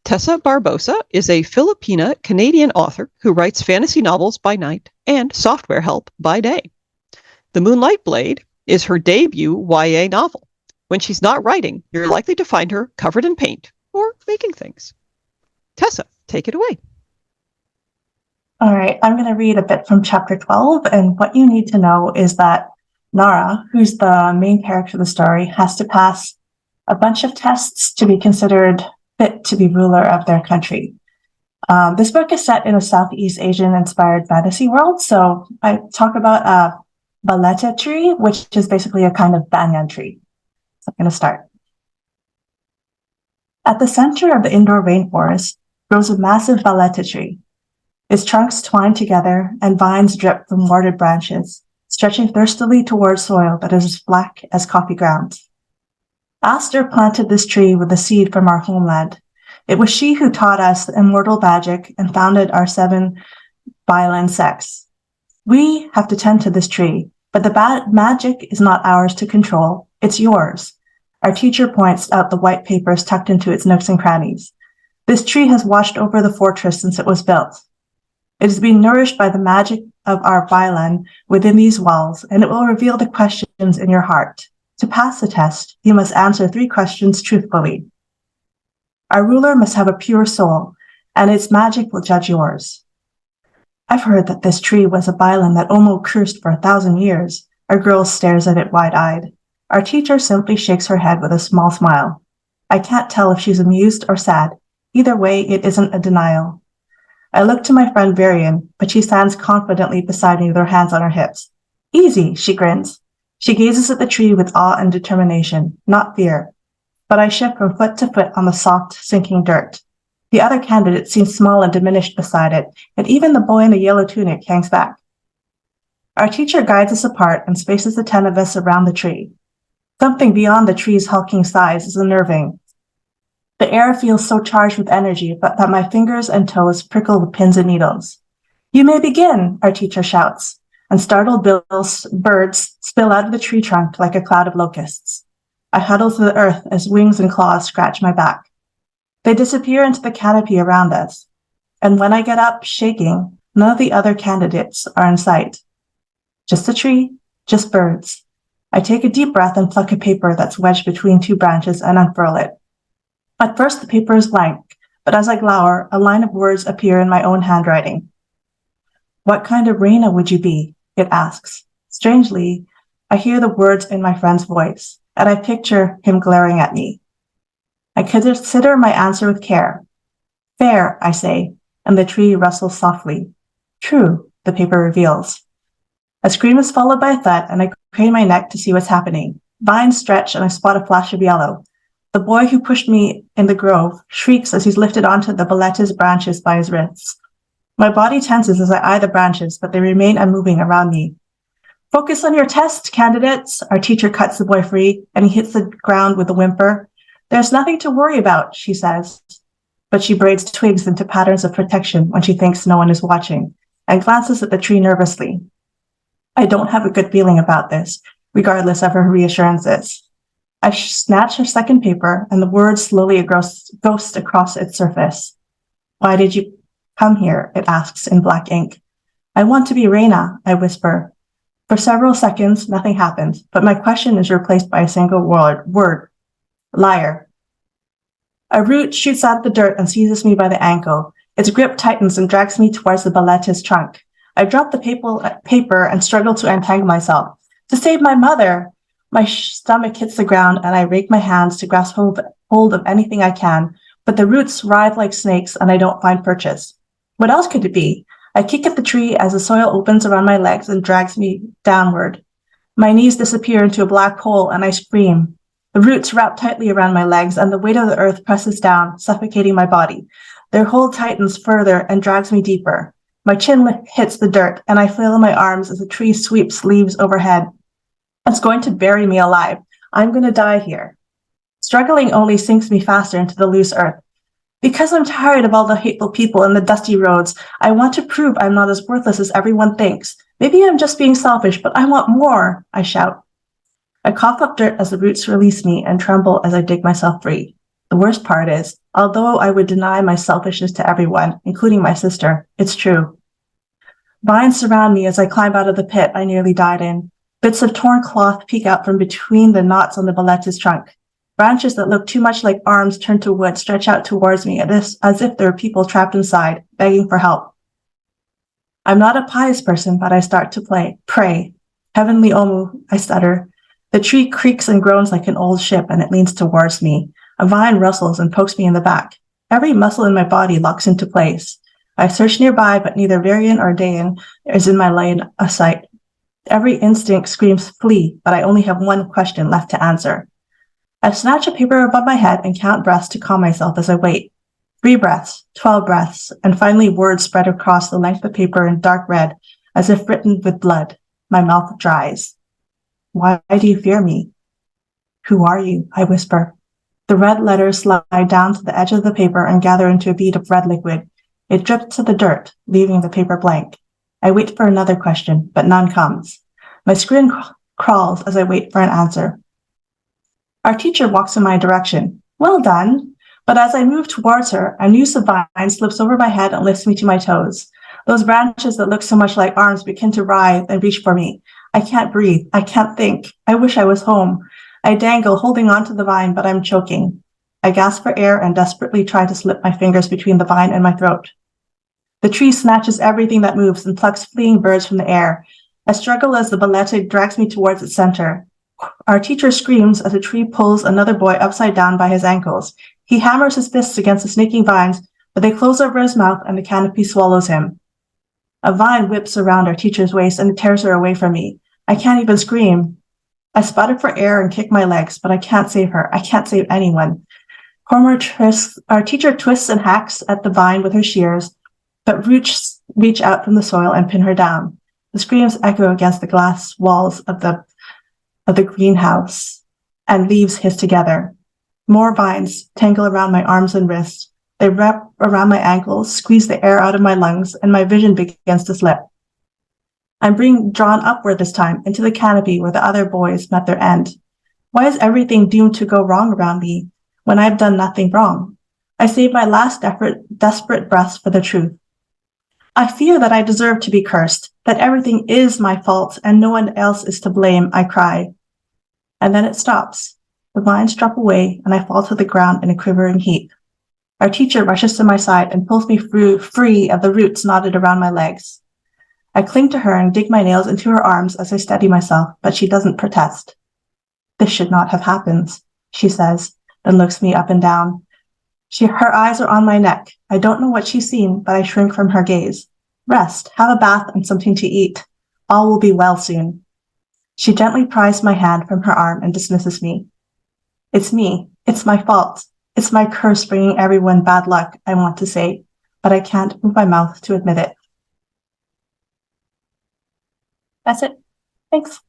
Tessa Barbosa is a Filipina-Canadian author who writes fantasy novels by night and software help by day. The Moonlight Blade is her debut YA novel. When she's not writing, you're likely to find her covered in paint or making things. Tessa, take it away. All right, I'm going to read a bit from chapter 12, and what you need to know is that Nara, who's the main character of the story, has to pass a bunch of tests to be considered fit to be ruler of their country. This book is set in a Southeast Asian-inspired fantasy world, so I talk about a baleta tree, which is basically a kind of banyan tree. So I'm going to start. At the center of the indoor rainforest grows a massive baleta tree. Its trunks twine together and vines drip from warded branches, stretching thirstily towards soil that is as black as coffee grounds. Aster planted this tree with the seed from our homeland. It was she who taught us immortal magic and founded our 7 Bailan sects. We have to tend to this tree, but the magic is not ours to control, it's yours. Our teacher points out the white papers tucked into its nooks and crannies. This tree has watched over the fortress since it was built. It is being nourished by the magic of our Bailan within these walls, and it will reveal the questions in your heart. To pass the test, you must answer 3 questions truthfully. Our ruler must have a pure soul, and its magic will judge yours. I've heard that this tree was a Bailan that Omo cursed for 1,000 years. Our girl stares at it wide-eyed. Our teacher simply shakes her head with a small smile. I can't tell if she's amused or sad. Either way, it isn't a denial. I look to my friend Varian, but she stands confidently beside me with her hands on her hips. Easy, she grins. She gazes at the tree with awe and determination, not fear. But I shift from foot to foot on the soft, sinking dirt. The other candidate seems small and diminished beside it, and even the boy in the yellow tunic hangs back. Our teacher guides us apart and spaces the 10 of us around the tree. Something beyond the tree's hulking size is unnerving. The air feels so charged with energy that my fingers and toes prickle with pins and needles. You may begin, our teacher shouts, and startled birds spill out of the tree trunk like a cloud of locusts. I huddle to the earth as wings and claws scratch my back. They disappear into the canopy around us, and when I get up, shaking, none of the other candidates are in sight. Just a tree, just birds. I take a deep breath and pluck a paper that's wedged between 2 branches and unfurl it. At first, the paper is blank, but as I glower, a line of words appear in my own handwriting. What kind of Reina would you be? It asks. Strangely, I hear the words in my friend's voice, and I picture him glaring at me. I consider my answer with care. Fair, I say, and the tree rustles softly. True, the paper reveals. A scream is followed by a thud, and I crane my neck to see what's happening. Vines stretch, and I spot a flash of yellow. The boy who pushed me in the grove shrieks as he's lifted onto the baleta's branches by his wrists. My body tenses as I eye the branches, but they remain unmoving around me. Focus on your test, candidates. Our teacher cuts the boy free, and he hits the ground with a whimper. There's nothing to worry about, she says. But she braids twigs into patterns of protection when she thinks no one is watching, and glances at the tree nervously. I don't have a good feeling about this, regardless of her reassurances. I snatch her second paper, and the words slowly ghost across its surface. Why did you come here? It asks in black ink. I want to be Reina, I whisper. For several seconds, nothing happens, but my question is replaced by a single word. Liar. A root shoots out of the dirt and seizes me by the ankle. Its grip tightens and drags me towards the baleta's trunk. I drop the paper and struggle to untangle myself. To save my mother! My stomach hits the ground and I rake my hands to grasp hold of anything I can, but the roots writhe like snakes and I don't find purchase. What else could it be? I kick at the tree as the soil opens around my legs and drags me downward. My knees disappear into a black hole and I scream. The roots wrap tightly around my legs and the weight of the earth presses down, suffocating my body. Their hold tightens further and drags me deeper. My chin hits the dirt, and I flail my arms as the tree sweeps leaves overhead. It's going to bury me alive. I'm going to die here. Struggling only sinks me faster into the loose earth. Because I'm tired of all the hateful people and the dusty roads, I want to prove I'm not as worthless as everyone thinks. Maybe I'm just being selfish, but I want more, I shout. I cough up dirt as the roots release me and tremble as I dig myself free. The worst part is, Although I would deny my selfishness to everyone, including my sister, it's true. Vines surround me as I climb out of the pit I nearly died in. Bits of torn cloth peek out from between the knots on the balletta's trunk. Branches that look too much like arms turned to wood stretch out towards me as if there were people trapped inside, begging for help. I'm not a pious person, but I start to pray. Heavenly Omu, I stutter. The tree creaks and groans like an old ship, and it leans towards me. A vine rustles and pokes me in the back. Every muscle in my body locks into place. I search nearby, but neither Varian or Dayan is in my line of sight. Every instinct screams flee, but I only have one question left to answer. I snatch a paper above my head and count breaths to calm myself as I wait. 3 breaths, 12 breaths, and finally words spread across the length of paper in dark red, as if written with blood. My mouth dries. Why do you fear me? Who are you? I whisper. The red letters slide down to the edge of the paper and gather into a bead of red liquid. It drips to the dirt, leaving the paper blank. I wait for another question, but none comes. My skin crawls as I wait for an answer. Our teacher walks in my direction. Well done. But as I move towards her, a noose of vine slips over my head and lifts me to my toes. Those branches that look so much like arms begin to writhe and reach for me. I can't breathe. I can't think. I wish I was home. I dangle, holding onto the vine, but I'm choking. I gasp for air and desperately try to slip my fingers between the vine and my throat. The tree snatches everything that moves and plucks fleeing birds from the air. I struggle as the balletta drags me towards its center. Our teacher screams as a tree pulls another boy upside down by his ankles. He hammers his fists against the snaking vines, but they close over his mouth and the canopy swallows him. A vine whips around our teacher's waist and tears her away from me. I can't even scream. I sputter for air and kick my legs, but I can't save her. I can't save anyone. Our teacher twists and hacks at the vine with her shears, but roots reach out from the soil and pin her down. The screams echo against the glass walls of the greenhouse, and leaves hiss together. More vines tangle around my arms and wrists. They wrap around my ankles, squeeze the air out of my lungs, and my vision begins to slip. I'm being drawn upward this time, into the canopy where the other boys met their end. Why is everything doomed to go wrong around me when I've done nothing wrong? I save my last desperate breaths for the truth. I fear that I deserve to be cursed, that everything is my fault and no one else is to blame, I cry. And then it stops. The vines drop away and I fall to the ground in a quivering heap. Our teacher rushes to my side and pulls me free of the roots knotted around my legs. I cling to her and dig my nails into her arms as I steady myself, but she doesn't protest. This should not have happened, she says, then looks me up and down. Her eyes are on my neck. I don't know what she's seen, but I shrink from her gaze. Rest, have a bath and something to eat. All will be well soon. She gently pries my hand from her arm and dismisses me. It's me. It's my fault. It's my curse bringing everyone bad luck, I want to say, but I can't move my mouth to admit it. That's it. Thanks.